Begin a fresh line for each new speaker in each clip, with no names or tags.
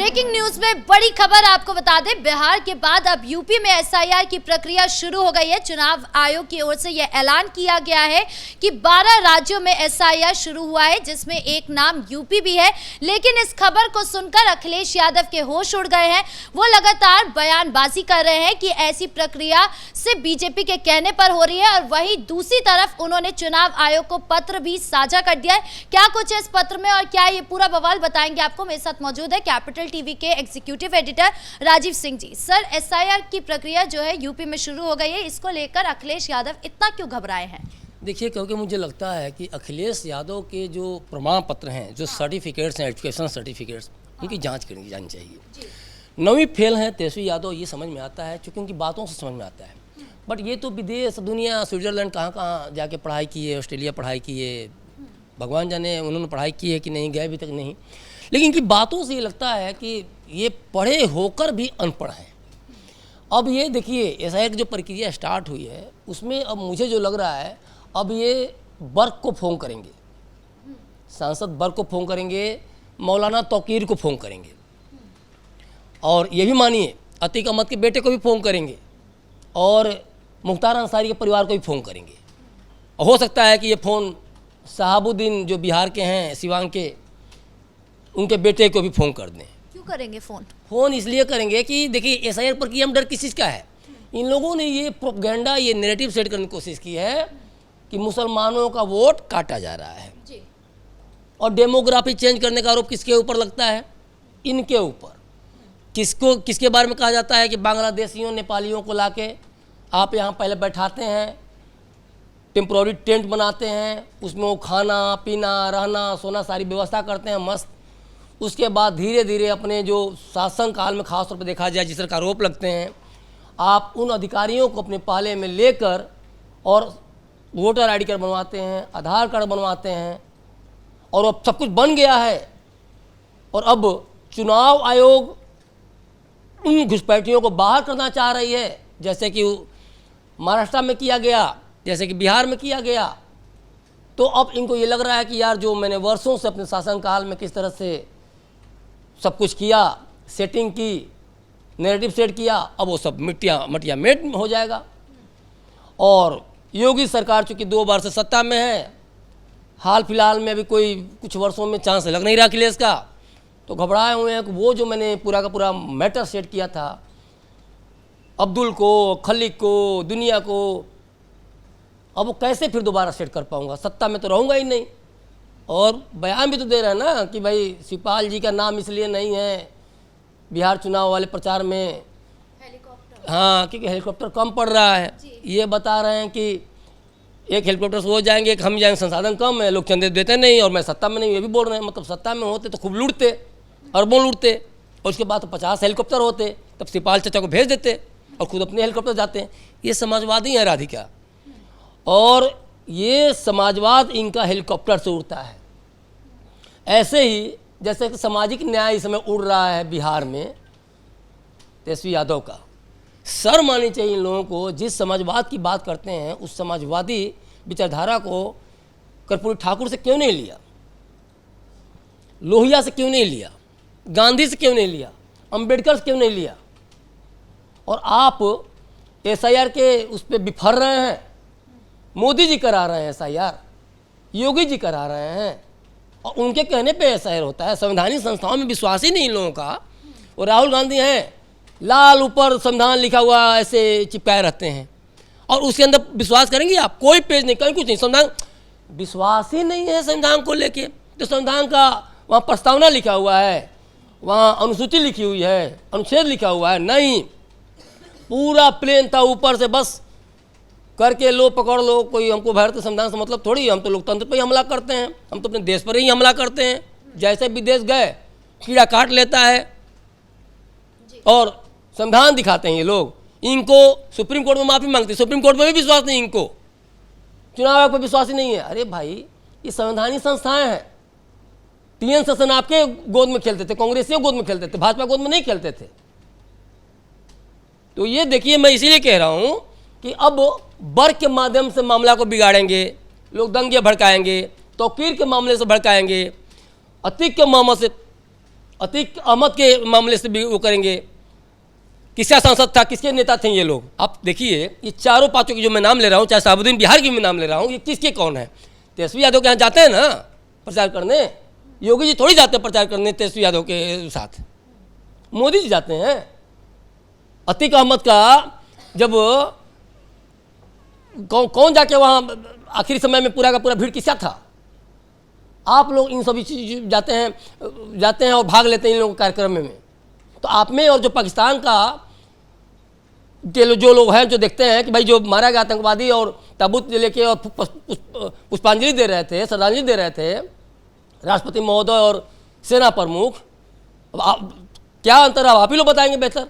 Breaking news में बड़ी खबर आपको बता दें, बिहार के बाद अब यूपी में एसआईआर की प्रक्रिया शुरू हो गई है। चुनाव आयोग की ओर से यह ऐलान किया गया है कि 12 राज्यों में एसआईआर शुरू हुआ है, जिसमें एक नाम यूपी भी है। लेकिन इस खबर को सुनकर अखिलेश यादव के होश उड़ गए हैं। वो लगातार बयानबाजी कर रहे हैं कि ऐसी प्रक्रिया से बीजेपी के कहने पर हो रही है, और वहीं दूसरी तरफ उन्होंने चुनाव आयोग को पत्र भी साझा कर दिया है। क्या कुछ है इस पत्र में और क्या ये पूरा बवाल बताएंगे आपको। मेरे साथ मौजूद है कैपिटल टीवी के executive editor Rajiv Singh ji. Sir, SIR की प्रक्रिया जो है यूपी में शुरू हो गई है, इसको लेकर अखिलेश यादव इतना क्यों घबराए हैं?
देखिए, क्योंकि मुझे लगता है कि अखिलेश यादव के जो प्रमाण पत्र हैं, जो सर्टिफिकेट्स हैं, एजुकेशन सर्टिफिकेट्स, उनकी जांच करनी जानी चाहिए। 9वीं फेल हैं तेजस्वी यादव, ये समझ में आता है, क्योंकि उनकी बातों से समझ में आता है। बट ये तो विदेश दुनिया, स्विट्जरलैंड, कहाँ कहाँ जाके पढ़ाई की है, ऑस्ट्रेलिया पढ़ाई की है, भगवान जाने उन्होंने पढ़ाई की है कि नहीं, गए अभी तक नहीं। लेकिन इनकी बातों से ये लगता है कि ये पढ़े होकर भी अनपढ़ हैं। अब ये देखिए, एसआईआर की जो प्रक्रिया स्टार्ट हुई है, उसमें अब मुझे जो लग रहा है, अब ये बर्क को फोन करेंगे, सांसद बर्क को फोन करेंगे, मौलाना तौकीर को फोन करेंगे, और ये भी मानिए अतीक अहमद के बेटे को भी फोन करेंगे, और मुख्तार अंसारी के परिवार को भी फ़ोन करेंगे। हो सकता है कि ये फ़ोन शहाबुद्दीन जो बिहार के हैं, सिवान के, उनके बेटे को भी फ़ोन कर दें।
क्यों करेंगे फ़ोन?
फ़ोन इसलिए करेंगे कि देखिए, एसआईआर पर कि हम डर किस चीज़ का है। इन लोगों ने ये प्रोपेगेंडा, ये नैरेटिव सेट करने की कोशिश की है कि मुसलमानों का वोट काटा जा रहा है जी। और डेमोग्राफी चेंज करने का आरोप किसके ऊपर लगता है? इनके ऊपर। किसके बारे में कहा जाता है कि बांग्लादेशियों, नेपालियों को लाके आप यहाँ पहले बैठाते हैं, टेम्प्रोरी टेंट बनाते हैं, उसमें वो खाना पीना, रहना, सोना, सारी व्यवस्था करते हैं मस्त। उसके बाद धीरे धीरे अपने जो शासन काल में खास तौर पर देखा जाए, जिस तरह का आरोप लगते हैं, आप उन अधिकारियों को अपने पाले में लेकर और वोटर आईडी कार्ड बनवाते हैं, आधार कार्ड बनवाते हैं, और अब सब कुछ बन गया है। और अब चुनाव आयोग उन घुसपैठियों को बाहर करना चाह रही है, जैसे कि महाराष्ट्र में किया गया, जैसे कि बिहार में किया गया। तो अब इनको ये लग रहा है कि यार, जो मैंने वर्षों से अपने शासनकाल में किस तरह से सब कुछ किया, सेटिंग की, नैरेटिव सेट किया, अब वो सब मटिया मेट हो जाएगा। और योगी सरकार चूँकि 2 बार से सत्ता में है, हाल फिलहाल में अभी कोई कुछ वर्षों में चांस लग नहीं रहा अखिलेश का, तो घबराए हुए हैं कि वो जो मैंने पूरा का पूरा मैटर सेट किया था, अब्दुल को, खलीक को, दुनिया को, अब वो कैसे फिर दोबारा सेट कर पाऊंगा? सत्ता में तो रहूँगा ही नहीं। और बयान भी तो दे रहे हैं ना कि भाई शिवपाल जी का नाम इसलिए नहीं है बिहार चुनाव वाले प्रचार में, हेलीकॉप्टर, हाँ, क्योंकि हेलीकॉप्टर कम पड़ रहा है। ये बता रहे हैं कि एक हेलीकॉप्टर से हो जाएंगे, एक हम जाएंगे, संसाधन कम है, लोग चंदे देते नहीं, और मैं सत्ता में नहीं, ये भी बोल रहे हैं। मतलब सत्ता में होते तो खूब लूटते, अरबों लूटते, और उसके बाद तो 50 हेलीकॉप्टर होते, तब शिवपाल चाचा को भेज देते और खुद अपने हेलीकॉप्टर जाते हैं। ये समाजवादी है राधिका, और ये समाजवाद इनका हेलीकॉप्टर से उड़ता है। ऐसे ही जैसे कि सामाजिक न्याय इस समय उड़ रहा है बिहार में तेजस्वी यादव का। शर्म आनी चाहिए इन लोगों को, जिस समाजवाद की बात करते हैं, उस समाजवादी विचारधारा को कर्पूरी ठाकुर से क्यों नहीं लिया, लोहिया से क्यों नहीं लिया, गांधी से क्यों नहीं लिया, अंबेडकर से क्यों नहीं लिया। और आप एसआईआर के उस पर बिफर रहे हैं। मोदी जी करा रहे हैं एसआईआर, योगी जी करा रहे हैं, और उनके कहने पे एसआईआर होता है। संवैधानिक संस्थाओं में विश्वास ही नहीं इन लोगों का। और राहुल गांधी हैं, लाल ऊपर संविधान लिखा हुआ ऐसे चिपकाए रहते हैं, और उसके अंदर विश्वास करेंगे आप? कोई पेज नहीं, कहीं कुछ नहीं, संविधान विश्वास ही नहीं है संविधान को लेके। तो संविधान का वहाँ प्रस्तावना लिखा हुआ है, वहाँ अनुसूची लिखी हुई है, अनुच्छेद लिखा हुआ है, नहीं, पूरा प्लेन था ऊपर से, बस करके लो, पकड़ लो। कोई हमको भारतीय संविधान से मतलब थोड़ी, हम तो लोकतंत्र पर ही हमला करते हैं, हम तो अपने देश पर ही हमला करते हैं। जैसे विदेश गए, कीड़ा काट लेता है और संविधान दिखाते हैं ये लोग। इनको सुप्रीम कोर्ट में माफ़ी मांगते हैं, सुप्रीम कोर्ट में भी विश्वास नहीं इनको, चुनाव आयोग पर विश्वास ही नहीं है। अरे भाई, ये संवैधानिक संस्थाएं हैं। टीएन सेशन आपके गोद में खेलते थे, कांग्रेसियों गोद में खेलते थे, भाजपा गोद में नहीं खेलते थे। तो ये देखिए, मैं इसीलिए कह रहा हूं कि अब वर्ग के माध्यम से मामला को बिगाड़ेंगे लोग, दंगे भड़काएंगे, तौकीर के मामले से भड़काएंगे, अतीक के मामले से अतीक अहमद के मामले से भी वो करेंगे। किसका सांसद था, किसके नेता थे ये लोग? आप देखिए, ये चारों पांचों की जो मैं नाम ले रहा हूँ, चाहे साबुद्दीन बिहार की भी नाम ले रहा हूँ, ये किसके कौन है? तेजस्वी यादव के यहाँ जाते हैं ना प्रचार करने। योगी जी थोड़ी जाते हैं प्रचार करने तेजस्वी यादव के साथ, मोदी जी जाते हैं। अतीक अहमद का जब कौन जाके वहाँ आखिरी समय में पूरा का पूरा भीड़ किसका था? आप लोग इन सभी चीज जाते हैं और भाग लेते हैं इन लोगों के कार्यक्रम में। तो आप में और जो पाकिस्तान का जो लोग हैं, जो देखते हैं कि भाई जो मारा गया आतंकवादी और ताबूत लेके और पुष्पांजलि दे रहे थे, श्रद्धांजलि दे रहे थे राष्ट्रपति महोदय और सेना प्रमुख, अब क्या अंतर है आप ही लोग बताएंगे बेहतर।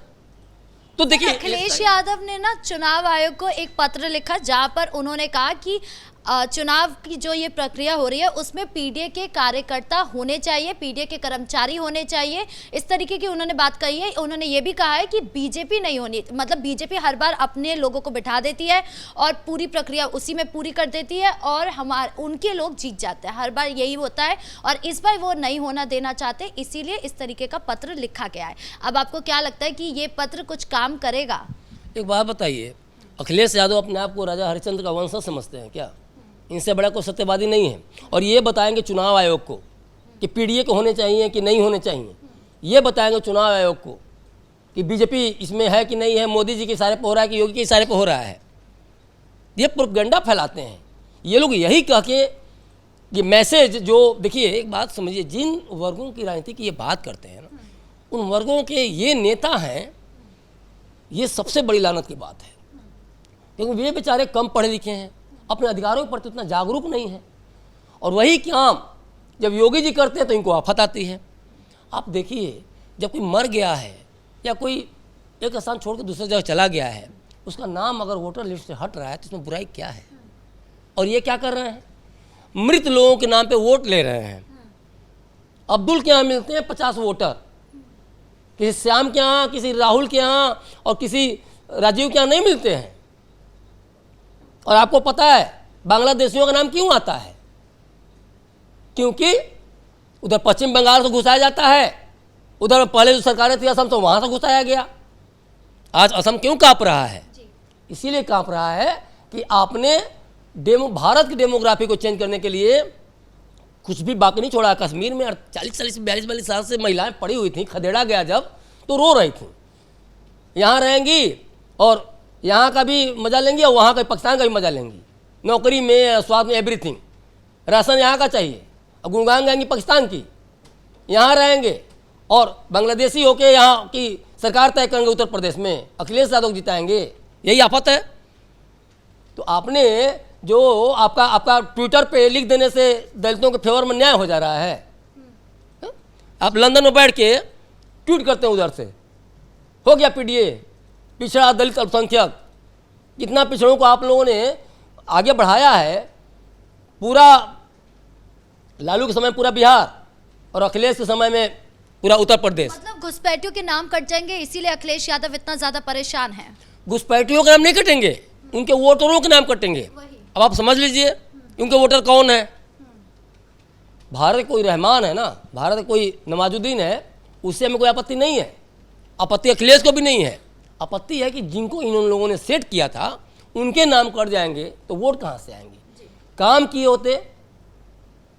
तो देखिए,
अखिलेश यादव ने ना चुनाव आयोग को एक पत्र लिखा जहां पर उन्होंने कहा कि चुनाव की जो ये प्रक्रिया हो रही है उसमें पीडीए के कार्यकर्ता होने चाहिए, पीडीए के कर्मचारी होने चाहिए, इस तरीके की उन्होंने बात कही है। उन्होंने ये भी कहा है कि बीजेपी नहीं होनी, मतलब बीजेपी हर बार अपने लोगों को बिठा देती है और पूरी प्रक्रिया उसी में पूरी कर देती है और उनके लोग जीत जाते हैं, हर बार यही होता है और इस बार वो नहीं होना देना चाहते, इसीलिए इस तरीके का पत्र लिखा गया है। अब आपको क्या लगता है कि ये पत्र कुछ काम करेगा?
एक बात बताइए, अखिलेश यादव अपने आप को राजा हरिश्चंद्र का वंशज समझते हैं क्या? इनसे बड़ा कोई सत्यवादी नहीं है। और ये बताएंगे चुनाव आयोग को कि पीडीए को होने चाहिए कि नहीं होने चाहिए, ये बताएंगे चुनाव आयोग को कि बीजेपी इसमें है कि नहीं है, मोदी जी के इशारे पर हो रहा है कि योगी के इशारे पर हो रहा है। ये प्रोपेगेंडा फैलाते हैं ये लोग, यही कह के ये मैसेज जो, देखिए एक बात समझिए, जिन वर्गों की राजनीति की ये बात करते हैं ना, उन वर्गों के ये नेता हैं, ये सबसे बड़ी लानत की बात है, क्योंकि वे बेचारे कम पढ़े लिखे हैं, अपने अधिकारों के प्रति उतना जागरूक नहीं है, और वही काम जब योगी जी करते हैं तो इनको आफत आती है। आप देखिए, जब कोई मर गया है या कोई एक स्थान छोड़ कर दूसरी जगह चला गया है, उसका नाम अगर वोटर लिस्ट से हट रहा है तो इसमें बुराई क्या है? और ये क्या कर रहे हैं? मृत लोगों के नाम पे वोट ले रहे हैं। अब्दुल के यहाँ मिलते हैं 50 वोटर, किसी श्याम के यहाँ, किसी राहुल के यहाँ और किसी राजीव के यहाँ नहीं मिलते हैं। और आपको पता है बांग्लादेशियों का नाम क्यों आता है? क्योंकि उधर पश्चिम बंगाल से घुसाया जाता है, उधर पहले जो सरकारें थी असम तो वहाँ से घुसाया गया। आज असम क्यों काँप रहा है? इसीलिए काँप रहा है कि आपने भारत की डेमोग्राफी को चेंज करने के लिए कुछ भी बाकी नहीं छोड़ा। कश्मीर में 40-42 साल से महिलाएं पड़ी हुई थी, खदेड़ा गया जब तो रो रही थी, यहाँ रहेंगी और यहाँ का भी मजा लेंगी और वहाँ का पाकिस्तान का भी मजा लेंगी, नौकरी में, स्वास्थ्य में, एवरीथिंग। राशन यहाँ का चाहिए और गुणगान गाएंगी पाकिस्तान की, यहाँ रहेंगे और बांग्लादेशी होके यहाँ की सरकार तय करेंगे उत्तर प्रदेश में, अखिलेश यादव जिताएंगे। यही आफत है। तो आपने जो आपका ट्विटर पे लिख देने से दलितों के फेवर में न्याय हो जा रहा है। आप लंदन में बैठ के ट्वीट करते हैं, उधर से हो गया पीडीए, पिछड़ा दलित अल्पसंख्यक, कितना पिछड़ों को आप लोगों ने आगे बढ़ाया है। पूरा लालू के समय पूरा बिहार और अखिलेश के समय में पूरा उत्तर प्रदेश।
मतलब घुसपैठियों के नाम कट जाएंगे, इसीलिए अखिलेश यादव इतना ज्यादा परेशान है।
घुसपैठियों के नाम नहीं कटेंगे, उनके वोटरों के नाम कटेंगे। अब आप समझ लीजिए उनके वोटर कौन है। भारत कोई रहमान है ना, भारत कोई नवाजुद्दीन है, उससे हमें कोई आपत्ति नहीं है, आपत्ति अखिलेश को भी नहीं है। आपत्ति है कि जिनको इन लोगों ने सेट किया था उनके नाम कट जाएंगे तो वोट कहाँ से आएंगे? काम किए होते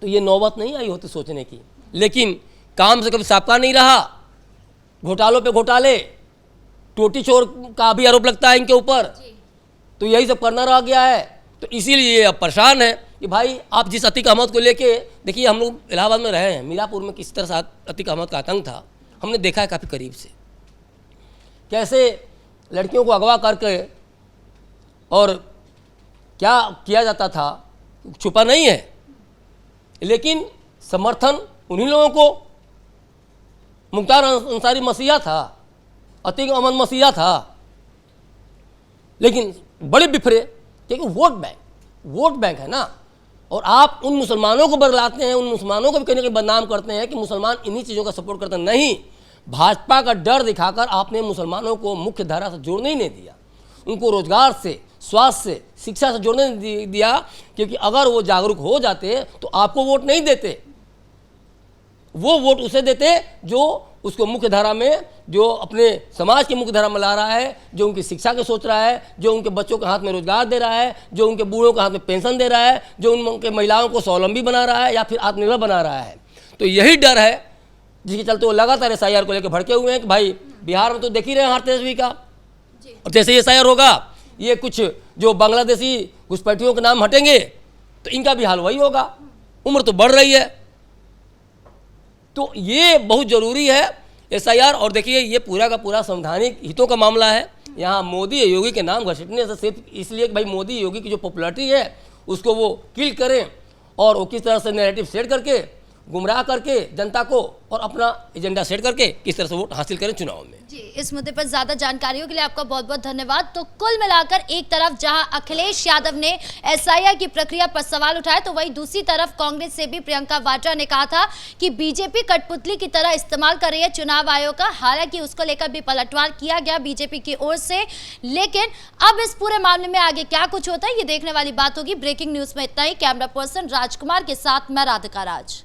तो ये नौबत नहीं आई होती सोचने की, लेकिन काम से कभी साबका नहीं रहा। घोटालों पे घोटाले, टोटी चोर का भी आरोप लगता है इनके ऊपर, तो यही सब करना रह गया है। तो इसीलिए ये अब परेशान है कि भाई आप जिस अतीक अहमद को लेके, देखिए हम लोग इलाहाबाद में रहे हैं, मीरापुर में किस तरह से अतीक अहमद का आतंक था हमने देखा है काफ़ी करीब से, कैसे लड़कियों को अगवा करके और क्या किया जाता था छुपा नहीं है। लेकिन समर्थन उन्हीं लोगों को, मुख्तार अंसारी मसीहा था, अतीक अहमद मसीहा था, लेकिन बड़े बिफरे क्योंकि वोट बैंक है ना। और आप उन मुसलमानों को बदलाते हैं, उन मुसलमानों को भी कहीं ना कहीं बदनाम करते हैं कि मुसलमान इन्हीं चीज़ों का सपोर्ट करते हैं। नहीं, भाजपा का डर दिखाकर आपने मुसलमानों को मुख्य धारा से जोड़ने ही नहीं दिया, उनको रोजगार से, स्वास्थ्य से, शिक्षा से जोड़ने नहीं दिया, क्योंकि अगर वो जागरूक हो जाते तो आपको वोट नहीं देते। वो वोट उसे देते जो उसको मुख्य धारा में, जो अपने समाज की मुख्य धारा में ला रहा है, जो उनकी शिक्षा की सोच रहा है, जो उनके बच्चों के हाथ में रोजगार दे रहा है, जो उनके बूढ़ों के हाथ में पेंशन दे रहा है, जो उनके महिलाओं को स्वावलंबी बना रहा है या फिर आत्मनिर्भर बना रहा है। तो यही डर है जिसके चलते वो लगातार SIR को लेकर भड़के हुए हैं कि भाई बिहार में तो देख ही रहे हैं हार तेजस्वी का, और जैसे ही SIR होगा ये कुछ जो बांग्लादेशी घुसपैठियों के नाम हटेंगे तो इनका भी हाल वही होगा। उम्र तो बढ़ रही है, तो ये बहुत जरूरी है SIR। और देखिए ये पूरा का पूरा संवैधानिक हितों का मामला है। यहाँ मोदी योगी के नाम घसीटने से सिर्फ इसलिए कि भाई मोदी योगी की जो पॉपुलैरिटी है उसको वो किल करें और वो किस तरह से नैरेटिव सेट करके गुमराह करके जनता को और अपना एजेंडा सेट करके किस तरह से वोट हासिल करें चुनाव में।
जी, इस मुद्दे पर ज्यादा जानकारियों के लिए आपका बहुत बहुत धन्यवाद। तो कुल मिलाकर एक तरफ जहां अखिलेश यादव ने SIR की प्रक्रिया पर सवाल उठाए, तो वहीं दूसरी तरफ कांग्रेस से भी प्रियंका वाड्रा ने कहा था कि बीजेपी कठपुतली की तरह इस्तेमाल कर रही है चुनाव आयोग का। हालांकि उसको लेकर भी पलटवार किया गया बीजेपी की ओर से, लेकिन अब इस पूरे मामले में आगे क्या कुछ होता है ये देखने वाली बात होगी। ब्रेकिंग न्यूज में इतना ही। कैमरा पर्सन राजकुमार के साथ मैं राधिका राज।